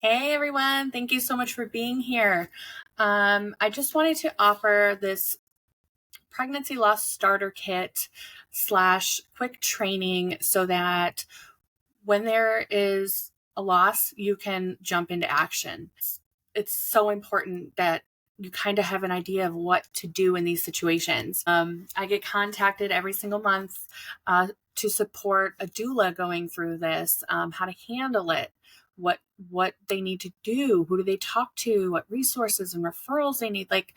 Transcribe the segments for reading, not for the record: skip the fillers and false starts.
Hey everyone, thank you so much for being here. I just wanted to offer this pregnancy loss starter kit / quick training so that when there is a loss, you can jump into action. It's so important that you kind of have an idea of what to do in these situations. I get contacted every single month to support a doula going through this, how to handle it, what they need to do, who do they talk to, what resources and referrals they need. Like,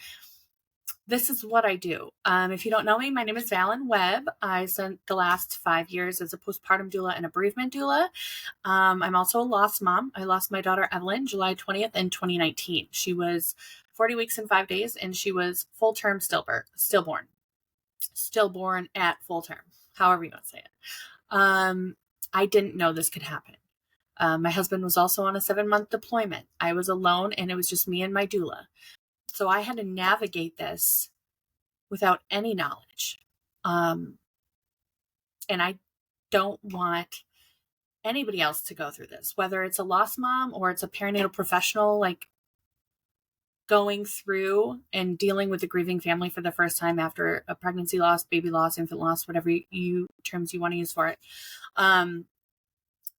this is what I do. If you don't know me, my name is Valen Webb. I spent the last 5 years as a postpartum doula and a bereavement doula. I'm also a lost mom. I lost my daughter Evelyn July 20th in 2019. She was 40 weeks and 5 days, and she was full-term stillborn at full term, however you want to say it. I didn't know this could happen. My husband was also on a 7-month deployment. I was alone, and it was just me and my doula. So I had to navigate this without any knowledge. And I don't want anybody else to go through this, whether it's a lost mom or it's a perinatal professional, like going through and dealing with the grieving family for the first time after a pregnancy loss, baby loss, infant loss, whatever terms you want to use for it.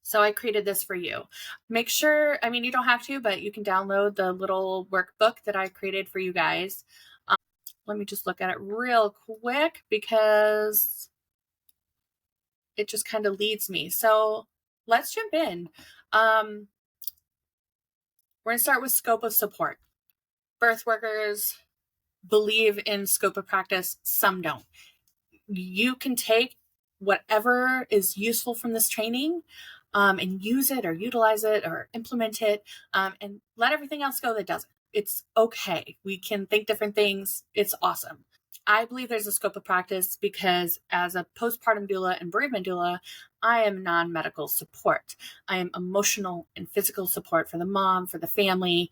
So I created this for you. Make sure, you don't have to, but you can download the little workbook that I created for you guys. Let me just look at it real quick because it just kind of leads me. So let's jump in. We're going to start with scope of support. Birth workers believe in scope of practice. Some don't. You can take whatever is useful from this training and use it or utilize it or implement it and let everything else go that doesn't. It's okay. We can think different things. It's awesome. I believe there's a scope of practice because as a postpartum doula and bereavement doula, I am non-medical support. I am emotional and physical support for the mom, for the family,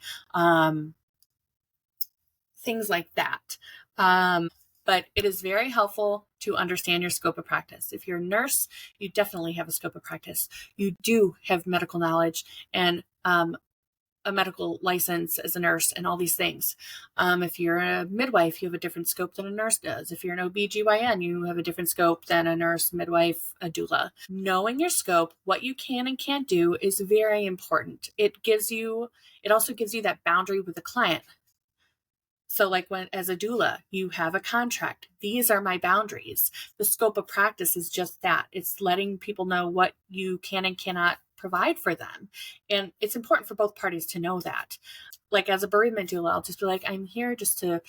things like that. But it is very helpful to understand your scope of practice. If you're a nurse, you definitely have a scope of practice. You do have medical knowledge and a medical license as a nurse and all these things. If you're a midwife, you have a different scope than a nurse does. If you're an OBGYN, you have a different scope than a nurse, midwife, a doula. Knowing your scope, what you can and can't do is very important. It also gives you that boundary with the client. So like as a doula, you have a contract. These are my boundaries. The scope of practice is just that. It's letting people know what you can and cannot provide for them. And it's important for both parties to know that. Like as a bereavement doula, I'll just be like, I'm here just to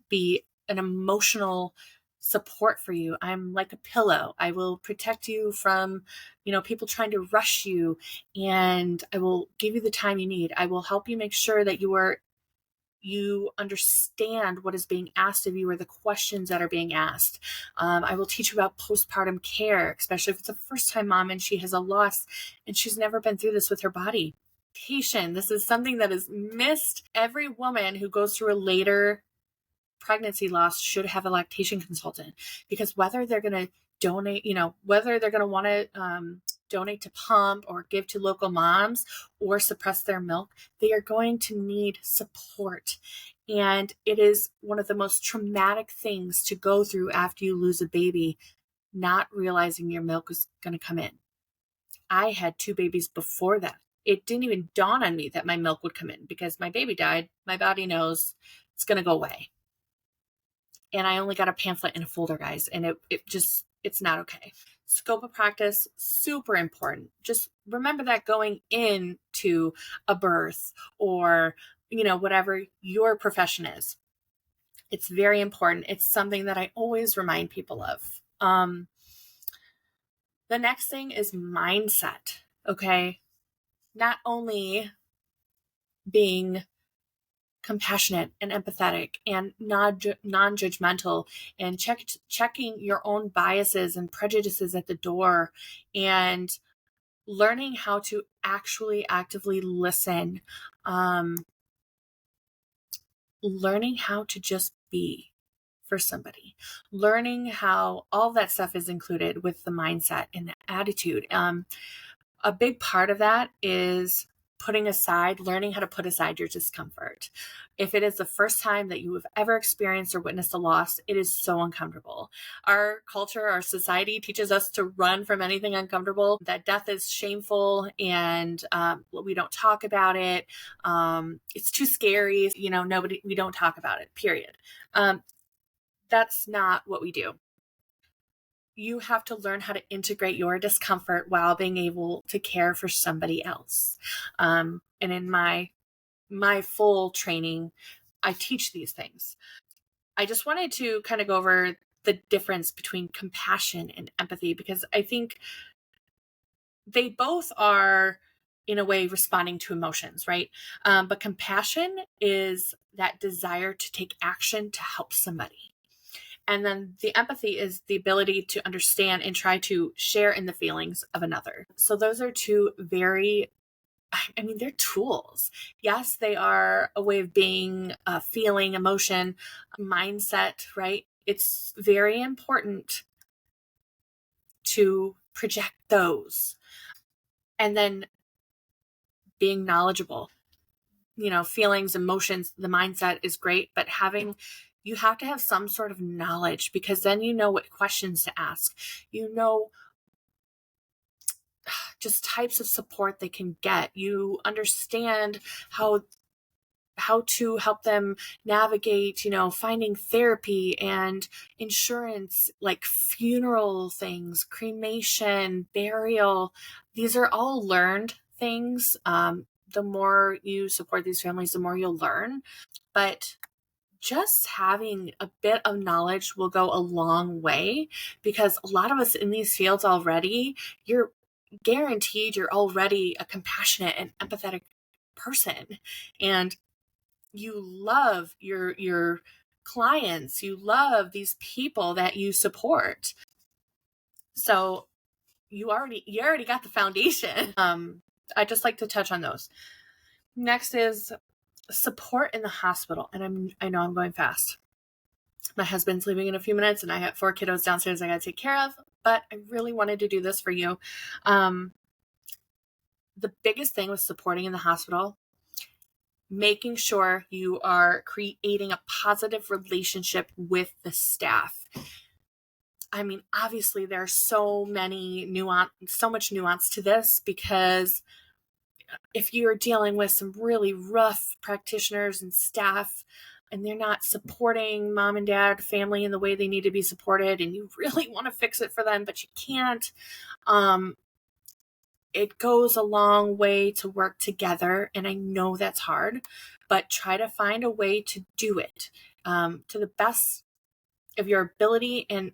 be an emotional support for you. I'm like a pillow. I will protect you from, people trying to rush you, and I will give you the time you need. I will help you make sure that you understand what is being asked of you or the questions that are being asked. I will teach you about postpartum care, especially if it's a first-time mom and she has a loss and she's never been through this with her body. This is something that is missed. Every woman who goes through a later pregnancy loss should have a lactation consultant, because whether they're going to donate, whether they're going to want to donate to pump or give to local moms or suppress their milk, they are going to need support. And it is one of the most traumatic things to go through after you lose a baby, not realizing your milk is going to come in. I had 2 babies before that. It didn't even dawn on me that my milk would come in because my baby died. My body knows it's going to go away. And I only got a pamphlet and a folder, guys. And it's not okay. Scope of practice, super important. Just remember that going into a birth or, whatever your profession is. It's very important. It's something that I always remind people of. The next thing is mindset. Okay. Not only being compassionate and empathetic and non-judgmental and checking your own biases and prejudices at the door, and learning how to actually actively listen, learning how to just be for somebody, learning how all that stuff is included with the mindset and the attitude. a big part of that is learning how to put aside your discomfort. If it is the first time that you have ever experienced or witnessed a loss, it is so uncomfortable. Our culture, our society teaches us to run from anything uncomfortable, that death is shameful and we don't talk about it. It's too scary. We don't talk about it, period. That's not what we do. You have to learn how to integrate your discomfort while being able to care for somebody else. And in my full training, I teach these things. I just wanted to kind of go over the difference between compassion and empathy, because I think they both are, in a way, responding to emotions, right? But compassion is that desire to take action to help somebody. And then the empathy is the ability to understand and try to share in the feelings of another. So those are two they're tools. Yes, they are a way of being, feeling, emotion, mindset, right? It's very important to project those. And then being knowledgeable, feelings, emotions, the mindset is great, but you have to have some sort of knowledge, because then you know what questions to ask. Just types of support they can get. You understand how to help them navigate, finding therapy and insurance, like funeral things, cremation, burial. These are all learned things. The more you support these families, the more you'll learn. But just having a bit of knowledge will go a long way, because a lot of us in these fields already, you're guaranteed you're already a compassionate and empathetic person. And you love your clients, you love these people that you support. So you already got the foundation. I just like to touch on those. Next is support in the hospital. And I know I'm going fast. My husband's leaving in a few minutes and I have 4 kiddos downstairs I got to take care of, but I really wanted to do this for you. The biggest thing with supporting in the hospital, making sure you are creating a positive relationship with the staff. Obviously there's so much nuance to this, because if you're dealing with some really rough practitioners and staff and they're not supporting mom and dad, family in the way they need to be supported, and you really want to fix it for them, but you can't, it goes a long way to work together. And I know that's hard, but try to find a way to do it to the best of your ability and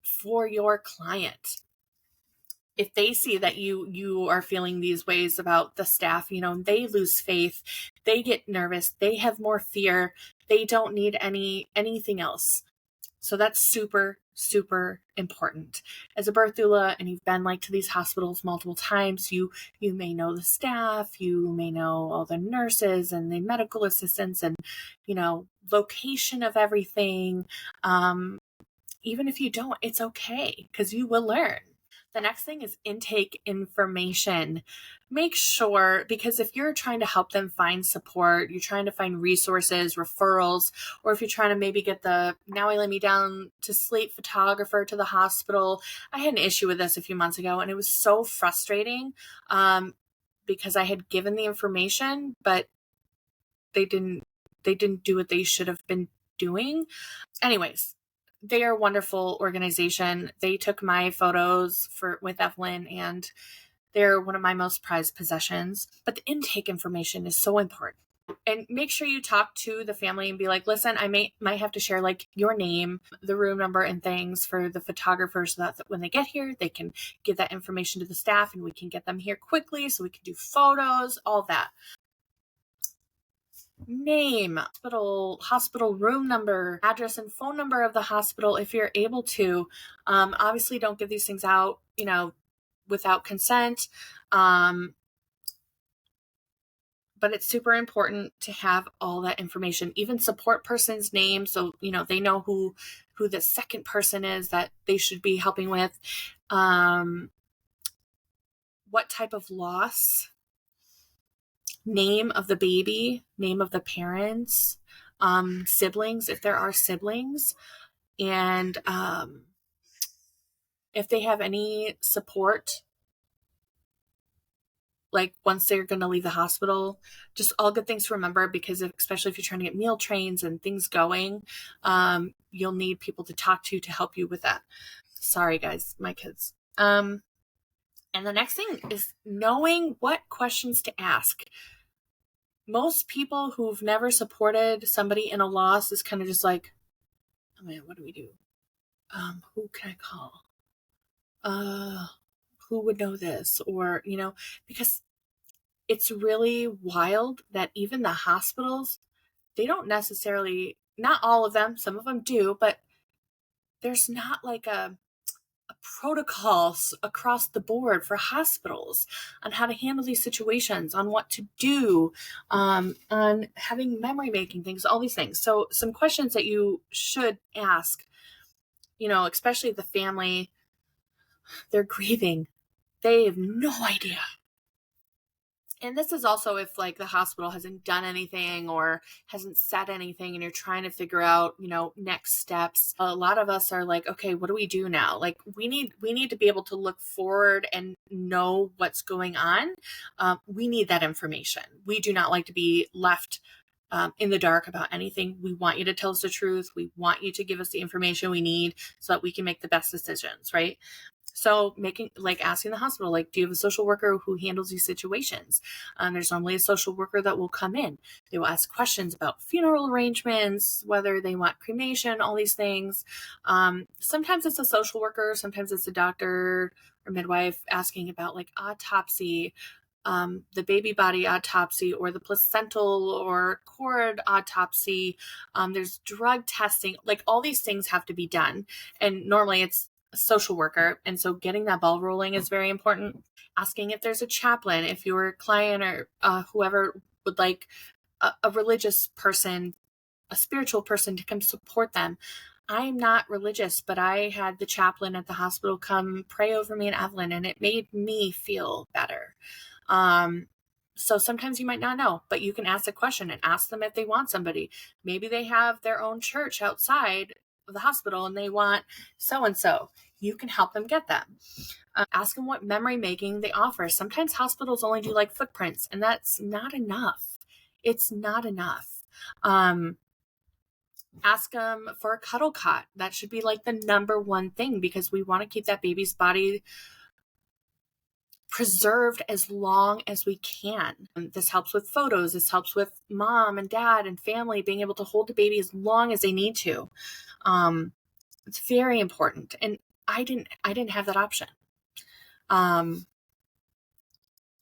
for your client. If they see that you are feeling these ways about the staff, they lose faith, they get nervous, they have more fear, they don't need anything else. So that's super, super important. As a birth doula, and you've been to these hospitals multiple times, you may know the staff, you may know all the nurses and the medical assistants and, location of everything. Even if you don't, it's okay, because you will learn. The next thing is intake information. Make sure, because if you're trying to help them find support, you're trying to find resources, referrals, or if you're trying to maybe get the Now I Lay Me Down to Sleep photographer to the hospital. I had an issue with this a few months ago, and it was so frustrating because I had given the information, but they didn't do what they should have been doing. Anyways, they are a wonderful organization. They took my photos with Evelyn, and they're one of my most prized possessions. But the intake information is so important. And make sure you talk to the family and be like, listen, I might have to share your name, the room number, and things for the photographers, so that when they get here, they can give that information to the staff and we can get them here quickly so we can do photos, all that. Name, hospital room number, address and phone number of the hospital if you're able to. Obviously don't give these things out, without consent. But it's super important to have all that information, even support person's name. So, they know who the second person is that they should be helping with. what type of loss, name of the baby, name of the parents, siblings, if there are siblings, and if they have any support, like once they're going to leave the hospital. Just all good things to remember, because especially if you're trying to get meal trains and things going, you'll need people to talk to help you with that. Sorry guys, my kids. And the next thing is knowing what questions to ask. Most people who've never supported somebody in a loss is kind of just like, oh man, what do we do? Who can I call? Who would know this? Or, because it's really wild that even the hospitals, they don't necessarily, not all of them, some of them do, but there's not like a protocols across the board for hospitals on how to handle these situations, on what to do, on having memory making things, all these things. So some questions that you should ask, especially the family, they're grieving. They have no idea. And this is also if like the hospital hasn't done anything or hasn't said anything and you're trying to figure out, next steps. A lot of us are like, okay, what do we do now? Like we need to be able to look forward and know what's going on. We need that information. We do not like to be left in the dark about anything. We want you to tell us the truth. We want you to give us the information we need so that we can make the best decisions, right? So asking the hospital, do you have a social worker who handles these situations? There's normally a social worker that will come in. They will ask questions about funeral arrangements, whether they want cremation, all these things. Sometimes it's a social worker, sometimes it's a doctor or midwife asking about autopsy, the baby body autopsy or the placental or cord autopsy. There's drug testing, all these things have to be done. And normally it's a social worker. And so getting that ball rolling is very important. Asking if there's a chaplain, if your client or whoever would like a religious person, a spiritual person to come support them. I'm not religious, but I had the chaplain at the hospital come pray over me and Evelyn, and it made me feel better. So sometimes you might not know, but you can ask a question and ask them if they want somebody. Maybe they have their own church outside of the hospital and they want so-and-so. You can help them get them. Ask them what memory making they offer. Sometimes hospitals only do footprints, and that's not enough. It's not enough. Ask them for a cuddle cot. That should be the number one thing, because we want to keep that baby's body preserved as long as we can. This helps with photos. This helps with mom and dad and family being able to hold the baby as long as they need to. It's very important. And I didn't have that option. A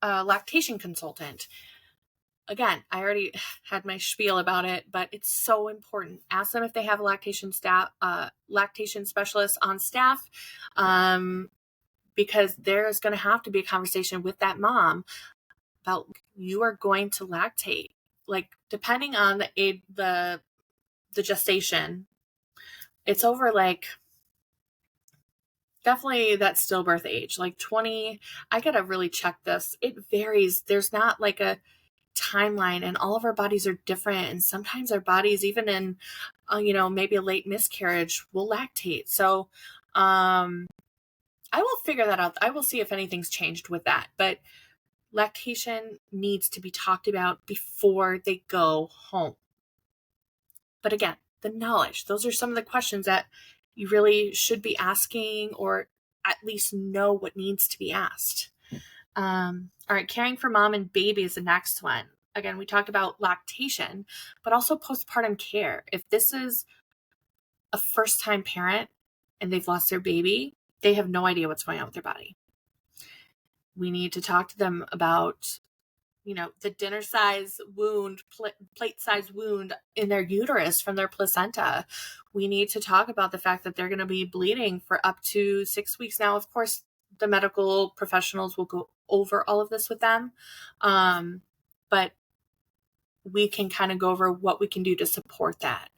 lactation consultant. Again, I already had my spiel about it, but it's so important. Ask them if they have a lactation specialist on staff. Because there's going to have to be a conversation with that mom about you are going to lactate. Depending on the gestation, it's over definitely that stillbirth age, 20. I got to really check this. It varies. There's not a timeline, and all of our bodies are different. And sometimes our bodies, even in, maybe a late miscarriage, will lactate. So, I will figure that out. I will see if anything's changed with that. But lactation needs to be talked about before they go home. But again, the knowledge, those are some of the questions that you really should be asking, or at least know what needs to be asked. All right, caring for mom and baby is the next one. Again, we talked about lactation, but also postpartum care. If this is a first-time parent and they've lost their baby, they have no idea what's going on with their body. We need to talk to them about, the dinner size wound, plate size wound in their uterus from their placenta. We need to talk about the fact that they're going to be bleeding for up to 6 weeks. Now, of course, the medical professionals will go over all of this with them. But we can kind of go over what we can do to support that.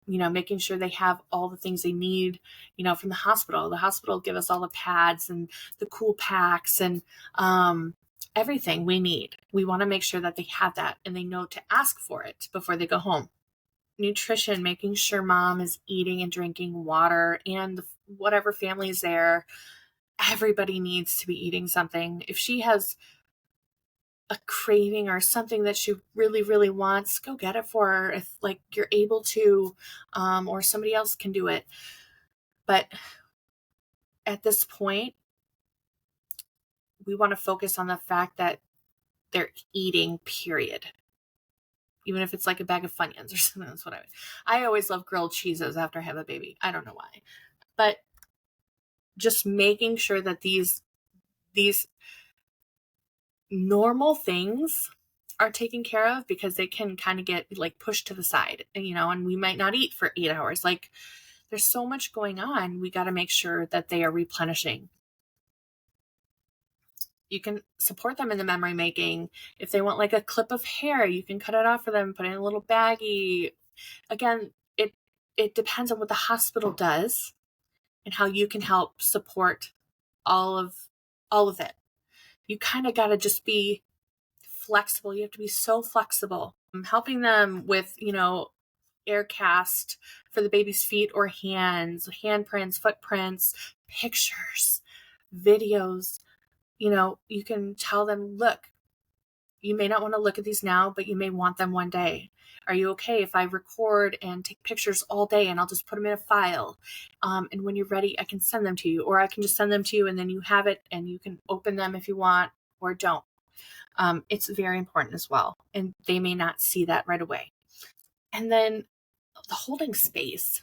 Making sure they have all the things they need, from the hospital. The hospital give us all the pads and the cool packs and everything we need. We want to make sure that they have that and they know to ask for it before they go home. Nutrition, making sure mom is eating and drinking water, and whatever family is there, everybody needs to be eating something. If she has a craving or something that she really, really wants, go get it for her if you're able to, or somebody else can do it. But at this point, we want to focus on the fact that they're eating, period. Even if it's like a bag of Funyuns or something. That's what I always love grilled cheeses after I have a baby. I don't know why. But just making sure that these normal things are taken care of, because they can kind of get pushed to the side, and we might not eat for 8 hours. There's so much going on. We got to make sure that they are replenishing. You can support them in the memory making. If they want a clip of hair, you can cut it off for them, put it in a little baggie. Again, it depends on what the hospital does and how you can help support all of it. You kind of got to just be flexible. You have to be so flexible. Helping them with, air cast for the baby's feet or hands, handprints, footprints, pictures, videos. You can tell them, look, you may not want to look at these now, but you may want them one day. Are you okay if I record and take pictures all day and I'll just put them in a file? And when you're ready, I can send them to you, or I can just send them to you and then you have it and you can open them if you want or don't. It's very important as well. And they may not see that right away. And then the holding space.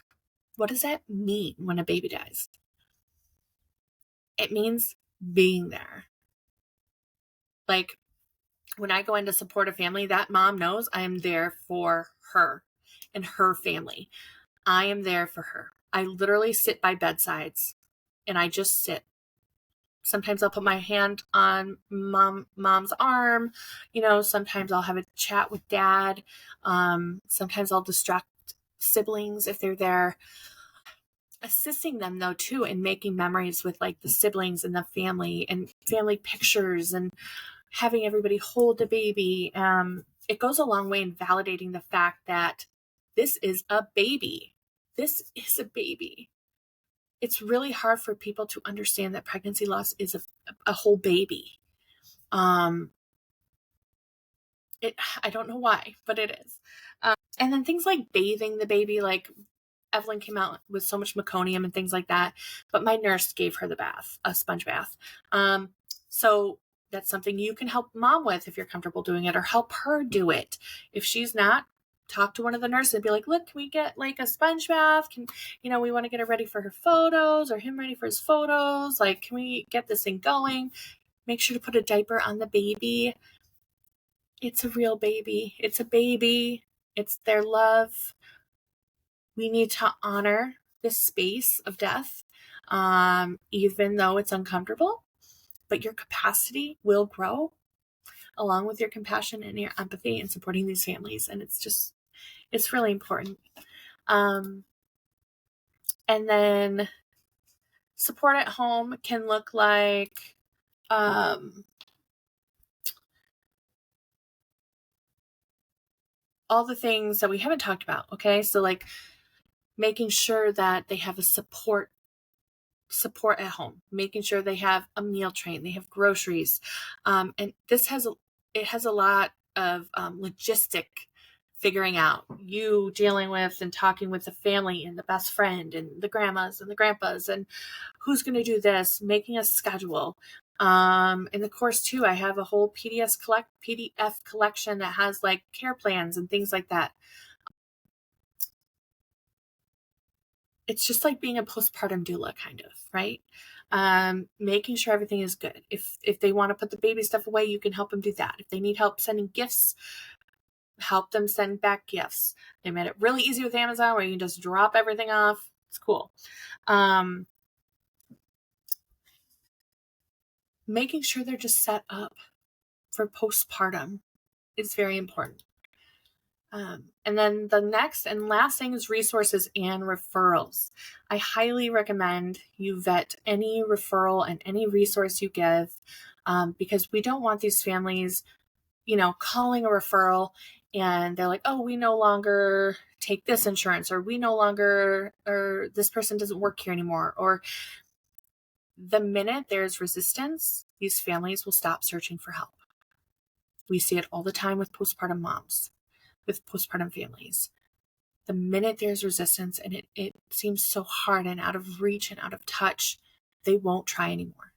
What does that mean when a baby dies? It means being there. When I go in to support a family, that mom knows I am there for her and her family. I am there for her. I literally sit by bedsides and I just sit. Sometimes I'll put my hand on mom's arm. Sometimes I'll have a chat with dad. Sometimes I'll distract siblings if they're there. Assisting them though too in making memories with the siblings and the family and family pictures and having everybody hold the baby. It goes a long way in validating the fact that this is a baby. This is a baby. It's really hard for people to understand that pregnancy loss is a whole baby. I don't know why, but it is. And then things like bathing the baby, Evelyn came out with so much meconium and things like that, but my nurse gave her a sponge bath. So that's something you can help mom with if you're comfortable doing it, or help her do it. If she's not, talk to one of the nurses and be like, look, can we get a sponge bath? We want to get her ready for her photos, or him ready for his photos. Can we get this thing going? Make sure to put a diaper on the baby. It's a real baby. It's a baby. It's their love. We need to honor the space of death, even though it's uncomfortable, but your capacity will grow along with your compassion and your empathy and supporting these families. And it's really important. And then support at home can look like, all the things that we haven't talked about. Okay. So making sure that they have a support at home, making sure they have a meal train, they have groceries. And this has a lot of logistic figuring out, you dealing with and talking with the family and the best friend and the grandmas and the grandpas and who's going to do this, making a schedule. In the course too, I have a whole PDF collection that has care plans and things like that. It's just like being a postpartum doula, kind of, right? Making sure everything is good. If they want to put the baby stuff away, you can help them do that. If they need help sending gifts, help them send back gifts. They made it really easy with Amazon where you can just drop everything off. It's cool. Making sure they're just set up for postpartum is very important. And then the next and last thing is resources and referrals. I highly recommend you vet any referral and any resource you give, because we don't want these families, calling a referral and they're like, oh, we no longer take this insurance, or we no longer, or this person doesn't work here anymore. Or the minute there's resistance, these families will stop searching for help. We see it all the time with postpartum moms, with postpartum families. The minute there's resistance and it seems so hard and out of reach and out of touch, they won't try anymore.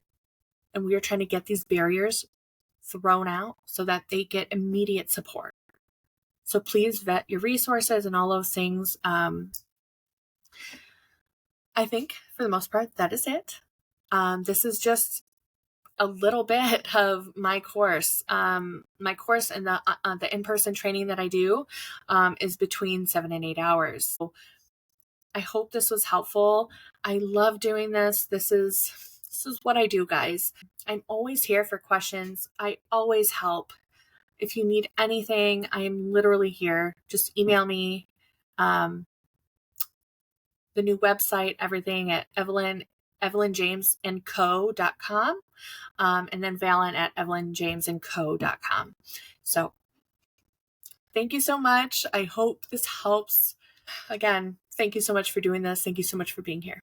And we are trying to get these barriers thrown out so that they get immediate support. So please vet your resources and all those things. I think for the most part, that is it. This is just a little bit of my course. My course and the in-person training that I do is between 7 and 8 hours. So I hope this was helpful. I love doing this. This is what I do, guys. I'm always here for questions. I always help. If you need anything, I am literally here. Just email me. The new website, everything at evelynjamesandco.com. And then Valen at evelynjamesandco.com. So thank you so much. I hope this helps. Again, thank you so much for doing this. Thank you so much for being here.